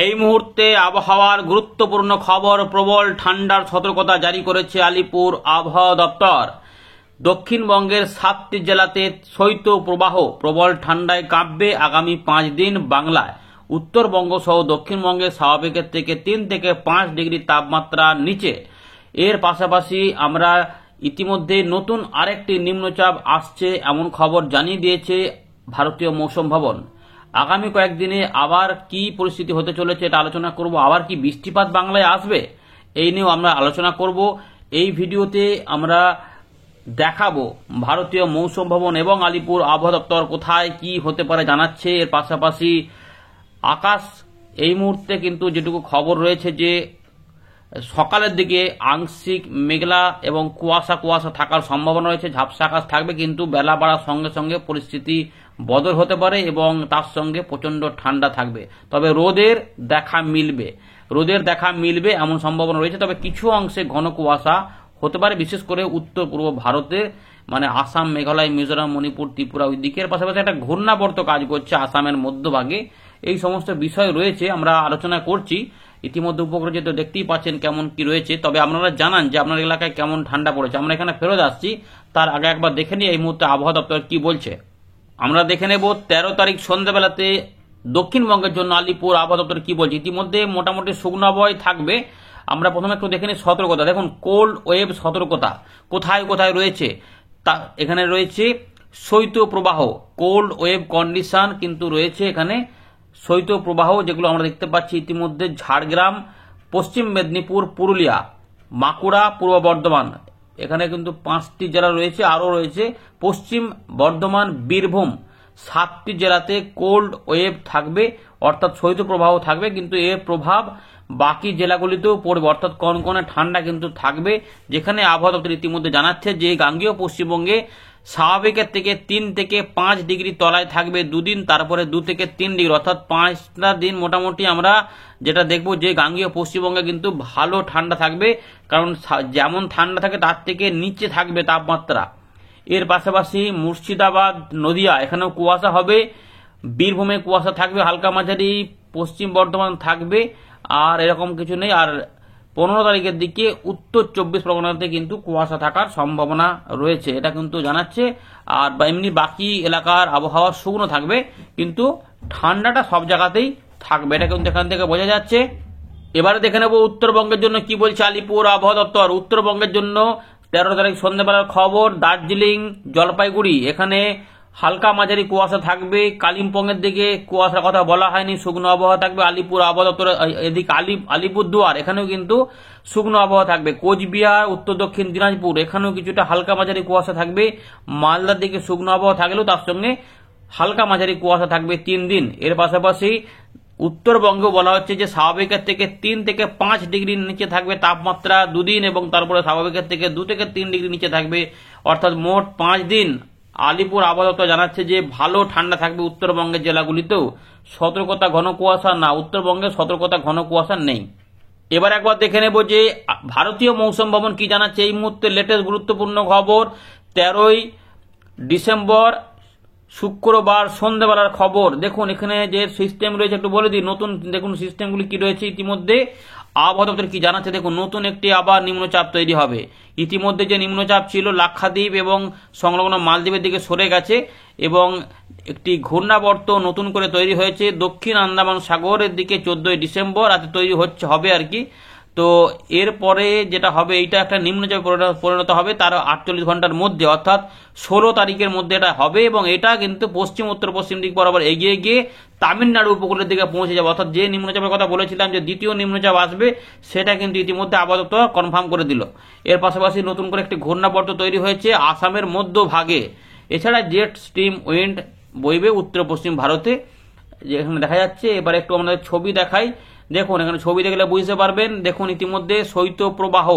এই মুহূর্তে আবহাওয়ার গুরুত্বপূর্ণ খবর। প্রবল ঠান্ডার সতর্কতা জারি করেছে আলিপুর আবহাওয়া দপ্তর। দক্ষিণবঙ্গের 7টি জেলাতে শৈত্য প্রবাহ, প্রবল ঠান্ডায় কাঁপবে আগামী 5 দিন বাংলায়। উত্তরবঙ্গ সহ দক্ষিণবঙ্গে স্বাভাবিকের থেকে 3 থেকে 5 ডিগ্রি তাপমাত্রা নিচে। এর পাশাপাশি আমরা ইতিমধ্যে নতুন আরেকটি নিম্নচাপ আসছে এমন খবর জানিয়ে দিয়েছে ভারতীয় মৌসুম ভবন। আগামী কয়েকদিনে আবার কি পরিস্থিতি হতে চলেছে এটা আলোচনা করব। আবার কি বৃষ্টিপাত বাংলায় আসবে এই নিয়েও আমরা আলোচনা করব। এই ভিডিওতে আমরা দেখাবো ভারতীয় মৌসুম ভবন এবং আলিপুর আবহাওয়া দপ্তর কোথায় কি হতে পারে জানাচ্ছে। এর পাশাপাশি আকাশ এই মুহূর্তে কিন্তু যেটুকু খবর রয়েছে যে সকালের দিকে আংশিক মেঘলা এবং কুয়াশা থাকার সম্ভাবনা রয়েছে। ঝাপসা আকাশ থাকবে, কিন্তু বেলা বাড়ার সঙ্গে সঙ্গে পরিস্থিতি বদল হতে পারে এবং তার সঙ্গে প্রচন্ড ঠান্ডা থাকবে। তবে রোদের দেখা মিলবে এমন সম্ভাবনা রয়েছে। তবে কিছু অংশে ঘন কুয়াশা হতে পারে, বিশেষ করে উত্তর পূর্ব ভারতের মানে আসাম, মেঘালয়, মিজোরাম, মণিপুর, ত্রিপুরা ওই দিকের পাশাপাশি একটা ঘূর্ণাবর্ত কাজ করছে আসামের মধ্যভাগে। এই সমস্ত বিষয় রয়েছে, আমরা আলোচনা করছি। ইতিমধ্যে উপগ্রহে তো দেখতেই পাচ্ছেন কেমন কি রয়েছে। তবে আপনারা জানান যে আপনার এলাকায় কেমন ঠান্ডা পড়েছে। আমরা এখানে ফেরত আসছি, তার আগে একবার দেখে নিই এই মুহূর্তে আবহাওয়া দপ্তর কি বলছে। আমরা দেখে নেব 13 তারিখ সন্ধ্যাবেলাতে দক্ষিণবঙ্গের জন্য আলিপুর আবহাওয়া দপ্তর কি বলছে। ইতিমধ্যে মোটামুটি শুকনো আবহাওয়ায় থাকবে। আমরা প্রথমে একটু দেখে নিই সতর্কতা। দেখুন কোল্ড ওয়েভ সতর্কতা কোথায় কোথায় রয়েছে। তা এখানে রয়েছে শৈত্য প্রবাহ, কোল্ড ওয়েভ কন্ডিশন কিন্তু রয়েছে এখানে। শৈত্য প্রবাহ যেগুলো আমরা দেখতে পাচ্ছি ইতিমধ্যে ঝাড়গ্রাম, পশ্চিম মেদিনীপুর, পুরুলিয়া, বাঁকুড়া, পূর্ব বর্ধমান, এখানে কিন্তু 5টি জেলা রয়েছে। আরও রয়েছে পশ্চিম বর্ধমান, বীরভূম, 7টি জেলাতে কোল্ড ওয়েভ থাকবে, অর্থাৎ শৈত্য প্রবাহ থাকবে। কিন্তু এর প্রভাব বাকি জেলাগুলিতেও পড়বে, অর্থাৎ কনকনে ঠান্ডা কিন্তু থাকবে। যেখানে আবহাওয়া দপ্তর ইতিমধ্যে জানাচ্ছে যে গাঙ্গেয় পশ্চিমবঙ্গে স্বাভাবিকের থেকে 3 থেকে 5 ডিগ্রি তলায় থাকবে দুদিন, তারপরে 2 থেকে 3 ডিগ্রি, অর্থাৎ 5টা দিন মোটামুটি আমরা যেটা দেখব যে গাঙ্গেয় পশ্চিমবঙ্গে কিন্তু ভালো ঠান্ডা থাকবে, কারণ যেমন ঠান্ডা থাকে তার থেকে নিচে থাকবে তাপমাত্রা। এর পাশাপাশি মুর্শিদাবাদ, নদিয়া এখানেও কুয়াশা হবে, বীরভূমে কুয়াশা থাকবে হালকা মাঝারি, পশ্চিম বর্ধমান থাকবে, আর এরকম কিছু নেই। আর 15 তারিখের দিকে উত্তর 24 পরগনাতে কিন্তু কুয়াশা থাকার সম্ভাবনা রয়েছে, এটা কিন্তু জানাচ্ছে। আর এমনি বাকি এলাকার আবহাওয়া শুকনো থাকবে, কিন্তু ঠান্ডাটা সব জায়গাতেই থাকবে, এটা কিন্তু এখান থেকে বোঝা যাচ্ছে। এবারে দেখে নেব উত্তরবঙ্গের জন্য কি বলছে আলিপুর আবহাওয়া দপ্তর। উত্তরবঙ্গের জন্য 13 তারিখ সন্ধ্যাবেলার খবর। দার্জিলিং, জলপাইগুড়ি এখানে হালকা মাঝারি কুয়াশা থাকবে। কালিম্পংয়ের দিকে কুয়াশার কথা বলা হয়নি, শুকনো আবহাওয়া থাকবে। আলিপুর আবহাওয়া দপ্তর এদিকে আলিপুরদুয়ার এখানেও কিন্তু শুকনো আবহাওয়া থাকবে। কোচবিহার, উত্তর দক্ষিণ দিনাজপুর এখানেও কিছুটা হালকা মাঝারি কুয়াশা থাকবে। মালদার দিকে শুকনো আবহাওয়া থাকলেও তার সঙ্গে হালকা মাঝারি কুয়াশা থাকবে 3 দিন। এর পাশাপাশি উত্তরবঙ্গে বলা হচ্ছে যে স্বাভাবিকের থেকে 3 থেকে 5 ডিগ্রি নিচে থাকবে তাপমাত্রা 2 দিন, এবং তারপরে স্বাভাবিকের থেকে 2 থেকে 3 ডিগ্রি নিচে থাকবে, অর্থাৎ মোট 5 দিন। আলিপুর আবহাওয়া দপ্তর জানাচ্ছে যে ভালো ঠান্ডা থাকবে উত্তরবঙ্গের জেলাগুলিতেও। সতর্কতা ঘন কুয়াশা না, উত্তরবঙ্গে সতর্কতা ঘন কুয়াশা নেই। এবার একবার দেখে নেব যে ভারতীয় মৌসুম ভবন কি জানাচ্ছে এই মুহূর্তে। লেটেস্ট গুরুত্বপূর্ণ খবর 13ই ডিসেম্বর শুক্রবার সন্ধ্যাবেলার খবর। দেখুন এখানে যে সিস্টেম রয়েছে একটু বলে দিই। নতুন দেখুন সিস্টেমগুলি কি রয়েছে। ইতিমধ্যে আবহাওয়া দপ্তর কি জানাচ্ছে দেখুন, নতুন একটি আবার নিম্নচাপ তৈরি হবে। ইতিমধ্যে যে নিম্নচাপ ছিল লাক্ষাদ্বীপ এবং সংলগ্ন মালদ্বীপের দিকে সরে গেছে, এবং একটি ঘূর্ণাবর্ত নতুন করে তৈরি হয়েছে দক্ষিণ আন্দামান সাগরের দিকে 14ই ডিসেম্বর রাতে তৈরি হবে আর কি। তো এরপরে যেটা হবে এইটা একটা নিম্নচাপে পরিণত হবে তার 48 ঘন্টার মধ্যে, অর্থাৎ 16 তারিখের মধ্যে এটা হবে, এবং এটা কিন্তু পশ্চিম উত্তর পশ্চিম দিক বরাবর এগিয়ে গিয়ে তামিলনাড়ু উপকূলের দিকে পৌঁছে যাবে। অর্থাৎ যে নিম্নচাপের কথা বলেছিলাম যে দ্বিতীয় নিম্নচাপ আসবে, সেটা কিন্তু ইতিমধ্যে আপাতত কনফার্ম করে দিল। এর পাশাপাশি নতুন করে একটি ঘূর্ণাবর্ত তৈরি হয়েছে আসামের মধ্যভাগে। এছাড়া জেট স্ট্রিম উইন্ড বইবে উত্তর পশ্চিম ভারতে, যেখানে দেখা যাচ্ছে। এবার একটু আমাদের ছবি দেখাই। দেখুন এখানে ছবি দেখলে বুঝতে পারবেন। দেখুন ইতিমধ্যে শৈত্য প্রবাহ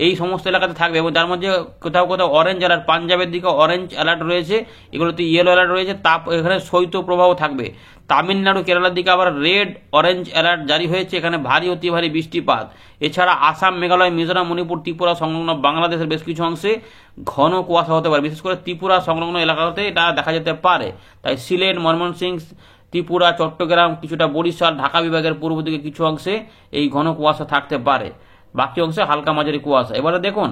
এই সমস্ত এলাকাতে থাকবে, এবং যার মধ্যে কোথাও কোথাও অরেঞ্জ অ্যালার্ট, পাঞ্জাবের দিকে অরেঞ্জ অ্যালার্ট রয়েছে, এগুলোতে ইয়েলো অ্যালার্ট রয়েছে। এখানে শৈত্য প্রবাহ থাকবে। তামিলনাড়ু, কেরালার দিকে আবার রেড অরেঞ্জ অ্যালার্ট জারি হয়েছে, এখানে ভারী অতি ভারী বৃষ্টিপাত। এছাড়া আসাম, মেঘালয়, মিজোরাম, মণিপুর, ত্রিপুরা সংলগ্ন বাংলাদেশের বেশ কিছু অংশে ঘন কুয়াশা হতে পারে, বিশেষ করে ত্রিপুরা সংলগ্ন এলাকাতে এটা দেখা যেতে পারে। তাই সিলেট, ময়মনসিংহ, ত্রিপুরা, চট্টগ্রাম, কিছুটা বরিশাল, ঢাকা বিভাগের পূর্ব দিকে কিছু অংশে এই ঘন কুয়াশা থাকতে পারে, বাকি অংশে হালকা মাঝারি কুয়াশা। এবারে দেখুন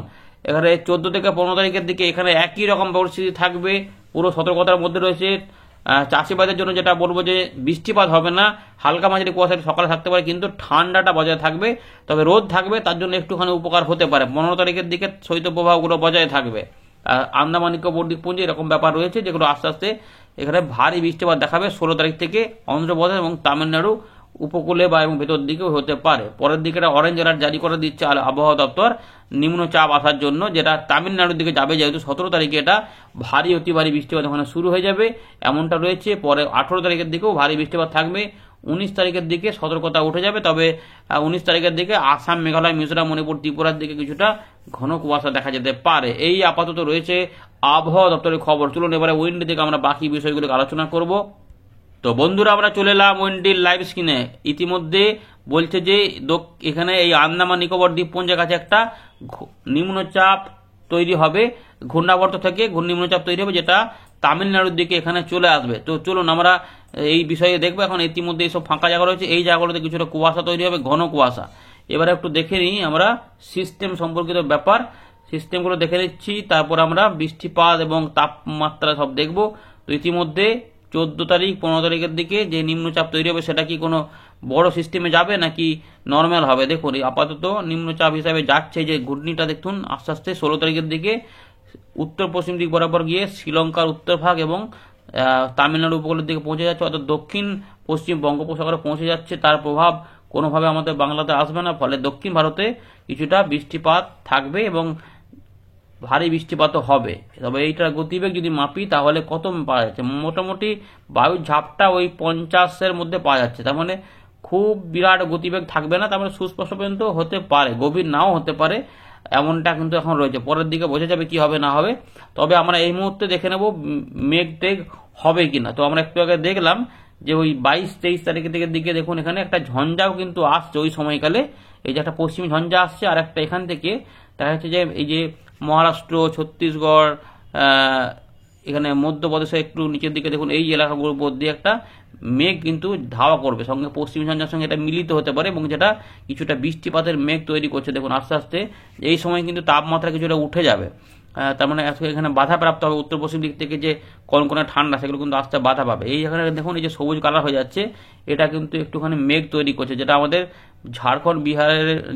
এখানে 14 থেকে 15 তারিখের দিকে এখানে একই রকম পরিস্থিতি থাকবে, পুরো সতর্কতার মধ্যে রয়েছে। চাষিবাদের জন্য যেটা বলবো যে বৃষ্টিপাত হবে না, হালকা মাঝারি কুয়াশা সকালে থাকতে পারে, কিন্তু ঠান্ডাটা বজায় থাকবে, তবে রোদ থাকবে, তার জন্য একটুখানি উপকার হতে পারে। 15 তারিখের দিকে শৈত্যপ্রবাহগুলো বজায় থাকবে। আন্দামান নিকোবর দ্বীপপুঞ্জে এরকম ব্যাপার রয়েছে যেগুলো আস্তে আস্তে এখানে ভারী বৃষ্টিপাত দেখাবে 16 তারিখ থেকে অন্ধ্রপ্রদেশ এবং তামিলনাড়ু উপকূলে বা এবং ভেতর দিকেও হতে পারে। পরের দিকে অরেঞ্জ অ্যালার্ট জারি করে দিচ্ছে আবহাওয়া দপ্তর নিম্নচাপ আসার জন্য, যেটা তামিলনাড়ুর দিকে যাবে, যেহেতু 17 তারিখে এটা ভারী অতি ভারী বৃষ্টিপাত ওখানে শুরু হয়ে যাবে এমনটা রয়েছে। পরে 18 তারিখের দিকেও ভারী বৃষ্টিপাত থাকবে। 19 তারিখের দিকে সতর্কতা উঠে যাবে, তবে 19 তারিখের দিকে আসাম, মেঘালয়, মিজোরাম, মণিপুর, ত্রিপুরার দিকে কিছুটা ঘন কুয়াশা দেখা যেতে পারে। এই আপাতত রয়েছে আবহাওয়া দপ্তরের খবর। চলুন এবারে উইন্ড থেকে আমরা বাকি বিষয়গুলো আলোচনা করব। তো বন্ধুরা আমরা চলে এলাম উইন্ডির লাইভ স্ক্রিনে। ইতিমধ্যে বলছে যে এখানে এই আন্দামান নিকোবর দ্বীপপুঞ্জের কাছে একটা নিম্নচাপ তৈরি হবে, ঘূর্ণাবর্ত থেকে নিম্নচাপ তৈরি হবে, যেটা তামিলনাড়ুর দিকে এখানে চলে আসবে। তো চলুন আমরা এই বিষয়ে দেখবো। এখন ইতিমধ্যে এইসব ফাঁকা জায়গা রয়েছে, এই জায়গাগুলোতে কিছুটা কুয়াশা তৈরি হবে, ঘন কুয়াশা। এবারে একটু দেখে নিই আমরা সিস্টেম সম্পর্কিত ব্যাপার, সিস্টেমগুলো দেখে নিচ্ছি, তারপর আমরা বৃষ্টিপাত এবং তাপমাত্রা সব দেখব। তো ইতিমধ্যে 14 তারিখ 15 তারিখের দিকে যে নিম্নচাপ তৈরি হবে সেটা কি কোনো বড় সিস্টেমে যাবে নাকি নর্মাল হবে? দেখুন আপাতত নিম্নচাপ হিসাবে যাচ্ছে, যে ঘূর্ণিটা দেখুন আস্তে আস্তে 16 তারিখের দিকে উত্তর পশ্চিম দিক বরাবর গিয়ে শ্রীলঙ্কার উত্তর ভাগ এবং তামিলনাড়ু উপকূলের দিকে পৌঁছে যাচ্ছে, অর্থাৎ দক্ষিণ পশ্চিম বঙ্গোপসাগরে পৌঁছে যাচ্ছে। তার প্রভাব কোনোভাবে আমাদের বাংলাতে আসবে না, ফলে দক্ষিণ ভারতে কিছুটা বৃষ্টিপাত থাকবে এবং ভারী বৃষ্টিপাতও হবে। তবে এইটার গতিবেগ যদি মাপি তাহলে কত পাওয়া যাচ্ছে, মোটামুটি বায়ুর ঝাপটা ওই 50-এর মধ্যে পাওয়া যাচ্ছে। তার মানে খুব বিরাট গতিবেগ থাকবে না, তার মানে সুস্পষ্ট পর্যন্ত হতে পারে, গভীর নাও হতে পারে, এমনটা কিন্তু এখন রয়েছে। পরের দিকে বোঝা যাবে কি হবে না হবে। তবে আমরা এই মুহূর্তে দেখে নেব মেঘ টেঘ হবে কিনা। তো আমরা একটু আগে দেখলাম যে ওই 22-23 তারিখের দিকে দেখুন এখানে একটা ঝঞ্ঝাও কিন্তু আসছে ওই সময়কালে, এই যে একটা পশ্চিমী ঝঞ্ঝা আসছে, আর একটা এখান থেকে দেখা যাচ্ছে যে এই যে মহারাষ্ট্র, ছত্তিশগড়, এখানে মধ্যপ্রদেশে একটু নিচের দিকে দেখুন এই এলাকাগুলোর উপর দিয়ে একটা মেঘ কিন্তু ধাওয়া করবে, সঙ্গে পশ্চিমী ঝঞ্ঝার সঙ্গে এটা মিলিত হতে পারে এবং যেটা কিছুটা বৃষ্টিপাতের মেঘ তৈরি করছে। দেখুন আস্তে আস্তে এই সময় কিন্তু তাপমাত্রা কিছুটা উঠে যাবে, তার মানে এখানে বাধাপ্রাপ্ত হবে। উত্তর পশ্চিম দিক থেকে যে কনকনে ঠান্ডা সেগুলো কিন্তু আস্তে বাধা পাবে। এই এখানে দেখুন এই যে সবুজ কালার হয়ে যাচ্ছে, এটা কিন্তু একটুখানি মেঘ তৈরি করছে, যেটা আমাদের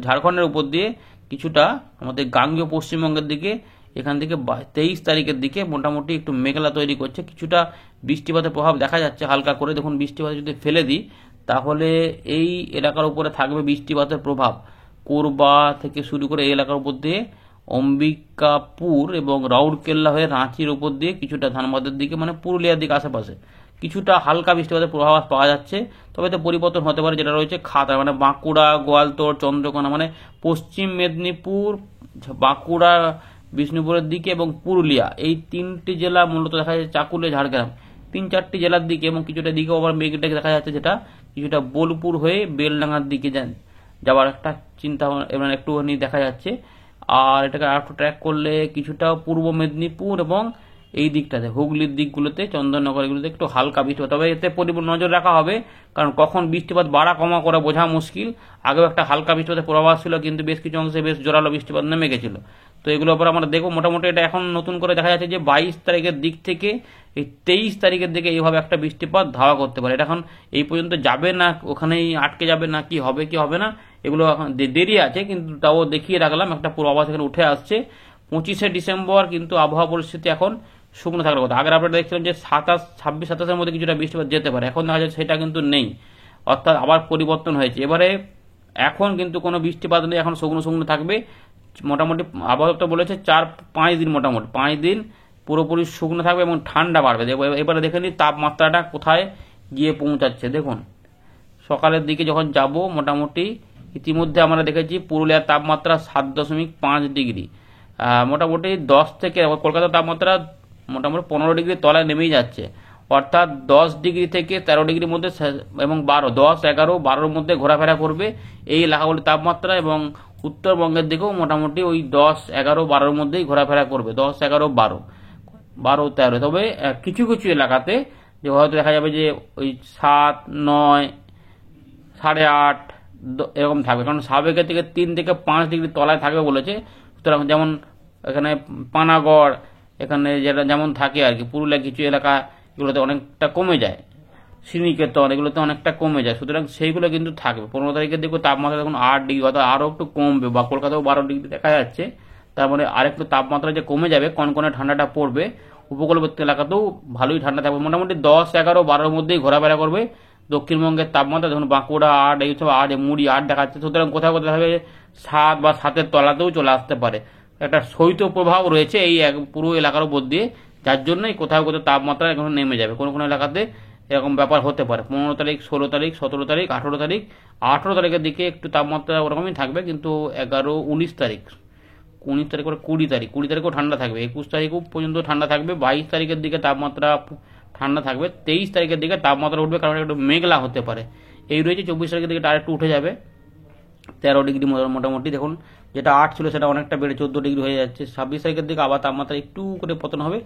ঝাড়খণ্ডের উপর দিয়ে কিছুটা আমাদের গাঙ্গেয় পশ্চিমবঙ্গের দিকে এখান থেকে 23 তারিখের দিকে মোটামুটি একটু মেঘলা তৈরি করছে, কিছুটা বৃষ্টিপাতের প্রভাব দেখা যাচ্ছে হালকা করে। দেখুন বৃষ্টিপাত যদি ফেলে দিই তাহলে এই এলাকার উপরে থাকবে বৃষ্টিপাতের প্রভাব, কোরবা থেকে শুরু করে এই এলাকার উপর দিয়ে অম্বিকাপুর এবং রাউরকেল্লা হয়ে রাঁচির উপর দিয়ে কিছুটা ধানবাদের দিকে মানে পুরুলিয়ার দিকে আশেপাশে কিছুটা হালকা বৃষ্টিপাতের প্রভাব পাওয়া যাচ্ছে। তবে এতে পরিবর্তন হতে পারে, যেটা রয়েছে খাতা মানে বাঁকুড়া, গোয়ালতোড়, চন্দ্রকোনা মানে পশ্চিম মেদিনীপুর, বাঁকুড়া, বিষ্ণুপুরের দিকে এবং পুরুলিয়া, এই 3টি জেলা মূলত দেখা যাচ্ছে, চাকুলিয়া, ঝাড়গ্রাম, 3-4টি জেলার দিকে এবং কিছুটা দিকে আবার মেঘটাকে দেখা যাচ্ছে, যেটা কিছুটা বোলপুর হয়ে বেলডাঙ্গার দিকে যাওয়ার একটা চিন্তা ভাবনা একটুখানি দেখা যাচ্ছে। আর এটাকে আরেকটু ট্র্যাক করলে কিছুটা পূর্ব মেদিনীপুর এবং এই দিকটাতে হুগলির দিকগুলোতে, চন্দননগর এগুলোতে একটু হালকা বৃষ্টিপাত, তবে এতে নজর রাখা হবে, কারণ কখন বৃষ্টিপাত বাড়া কমা করে বোঝা মুশকিল। আগেও একটা হালকা বৃষ্টিপাতের পূর্বাভাস ছিল, কিন্তু বেশ কিছু অংশে বেশ জোরালো বৃষ্টিপাত নেমে গেছিল। তো এগুলোর উপর আমরা দেখবো। মোটামুটি এটা এখন নতুন করে দেখা যাচ্ছে যে 22 তারিখের দিক থেকে এই 23 তারিখের দিকে এইভাবে একটা বৃষ্টিপাত ধাওয়া করতে পারে। এটা এখন এই পর্যন্ত যাবে না, ওখানেই আটকে যাবে না, কি হবে কি হবে না এগুলো এখন দেরি আছে, কিন্তু তাও দেখিয়ে রাখলাম একটা পূর্বাভাস এখানে উঠে আসছে। 25শে ডিসেম্বর কিন্তু আবহাওয়া পরিস্থিতি এখন শুকনো থাকার কথা। আগের আপনারা দেখছিলেন যে 26-27-এর মধ্যে কিছুটা বৃষ্টিপাত যেতে পারে, এখন দেখা যাচ্ছে সেটা কিন্তু নেই, অর্থাৎ আবার পরিবর্তন হয়েছে। এবারে এখন কিন্তু কোনো বৃষ্টিপাত নেই, এখন শুকনো শুকনো থাকবে। মোটামুটি আবহাওয়া দপ্তর বলেছে 4-5 দিন, মোটামুটি 5 দিন পুরোপুরি শুকনো থাকবে এবং ঠান্ডা বাড়বে। এবারে দেখে নিই তাপমাত্রাটা কোথায় গিয়ে পৌঁছাচ্ছে। দেখুন সকালের দিকে যখন যাব মোটামুটি ইতিমধ্যে আমরা দেখেছি পুরুলিয়ার তাপমাত্রা 7.5 ডিগ্রি, মোটামুটি 10 থেকে কলকাতার তাপমাত্রা মোটামুটি 15 ডিগ্রি তলায় নেমেই যাচ্ছে, অর্থাৎ 10 ডিগ্রি থেকে 13 ডিগ্রির মধ্যে এবং 10, 11, 12-র মধ্যে ঘোরাফেরা করবে এই এলাকাগুলির তাপমাত্রা। এবং উত্তরবঙ্গের দিকেও মোটামুটি ওই 10, 11, 12-র মধ্যেই ঘোরাফেরা করবে, 10, 11, 12, 13। তবে কিছু কিছু এলাকাতে যে হয়তো দেখা যাবে যে ওই 7, 9, 8.5 এরকম থাকবে, কারণ সাবেকের থেকে 3 থেকে 5 ডিগ্রি তলায় থাকবে বলেছে। সুতরাং যেমন এখানে পানাগড়, এখানে যেটা যেমন থাকে আর কি, পুরুলিয়া কিছু এলাকা এগুলোতে অনেকটা কমে যায়, শ্রীনিকেতন এগুলোতে অনেকটা কমে যায়, সুতরাং সেইগুলো কিন্তু থাকবে। 15 তারিখের দেখো তাপমাত্রা দেখুন 8 ডিগ্রি, অর্থাৎ আরও একটু কমবে, বা কলকাতাও 12 ডিগ্রি দেখা যাচ্ছে। তার মানে আরেকটু তাপমাত্রা যে কমে যাবে, কনকনে ঠান্ডাটা পড়বে, উপকূলবর্তী এলাকাতেও ভালোই ঠান্ডা থাকবে। মোটামুটি 10, 11, 12 মধ্যেই ঘোরাফেরা করবে। দক্ষিণবঙ্গের তাপমাত্রা দেখুন বাঁকুড়া 8, এইসব 8, মুড়ি 8 দেখাচ্ছে, সুতরাং কোথাও কোথাও হবে 7 বা 7-এর তলাতেও চলে আসতে পারে। একটা শৈত্য প্রভাব রয়েছে এই পুরো এলাকার উপর দিয়ে, যার জন্যই কোথাও কোথাও তাপমাত্রা এখন নেমে যাবে। কোনো কোনো এলাকাতে এরকম ব্যাপার হতে পারে। 15 তারিখ, 16 তারিখ, 17 তারিখ, 18 তারিখ, 18 তারিখের দিকে একটু তাপমাত্রা ওরকমই থাকবে, কিন্তু 11, 19 তারিখ, 19 তারিখ করে 20 তারিখ, 20 তারিখও ঠান্ডা থাকবে, 21 তারিখও পর্যন্ত ঠান্ডা থাকবে, 22 তারিখের দিকে তাপমাত্রা ঠান্ডা থাকবে, 23 তারিখের দিকে তাপমাত্রা উঠবে, কারণ একটু মেঘলা হতে পারে। এই রয়েছে 24 তারিখের দিকে আরেকটু উঠে যাবে 13 ডিগ্রি মোটামুটি, দেখুন যেটা 8 ছিল সেটা অনেকটা বেড়ে 14 ডিগ্রি হয়ে যাচ্ছে। 26 তারিখের দিকে আবার তাপমাত্রা একটু করে পতন হবে,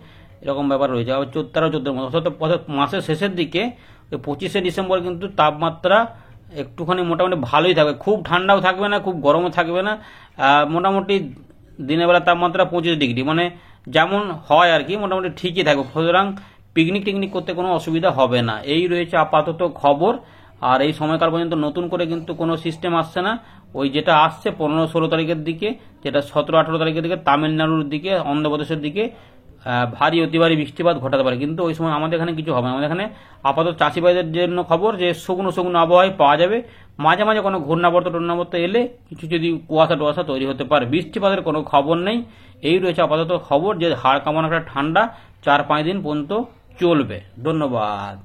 এরকম ব্যাপার রয়েছে। আবার 13-14 মতো, অর্থাৎ মাসের শেষের দিকে 25শে ডিসেম্বর কিন্তু তাপমাত্রা একটুখানি মোটামুটি ভালোই থাকবে, খুব ঠান্ডাও থাকবে না, খুব গরমও থাকবে না। মোটামুটি দিনের বেলা তাপমাত্রা 25 ডিগ্রি, মানে যেমন হয় আর কি, মোটামুটি ঠিকই থাকবে। সুতরাং পিকনিক টিকনিক করতে কোনো অসুবিধা হবে না। এই রয়েছে আপাতত খবর। আর এই সময়কাল পর্যন্ত নতুন করে কিন্তু কোনো সিস্টেম আসছে না। ওই যেটা আসছে 15-16 তারিখের দিকে, যেটা 17-18 তারিখের দিকে তামিলনাড়ুর দিকে, অন্ধ্রপ্রদেশের দিকে ভারী অতি ভারী বৃষ্টিপাত ঘটাতে পারে, কিন্তু ওই সময় আমাদের এখানে কিছু হবে না। আমাদের এখানে আপাতত চাষিবাইদের জন্য খবর যে শুকনো শুকনো আবহাওয়ায় পাওয়া যাবে, মাঝে মাঝে কোনো ঘূর্ণাবর্ত টূর্ণাবর্ত এলে কিছু যদি কুয়াশা টুয়াশা তৈরি হতে পারে, বৃষ্টিপাতের কোনো খবর নেই। এই রয়েছে আপাতত খবর যে হাড় কামানো একটা ঠান্ডা 4-5 দিন পর্যন্ত চলবে। ধন্যবাদ।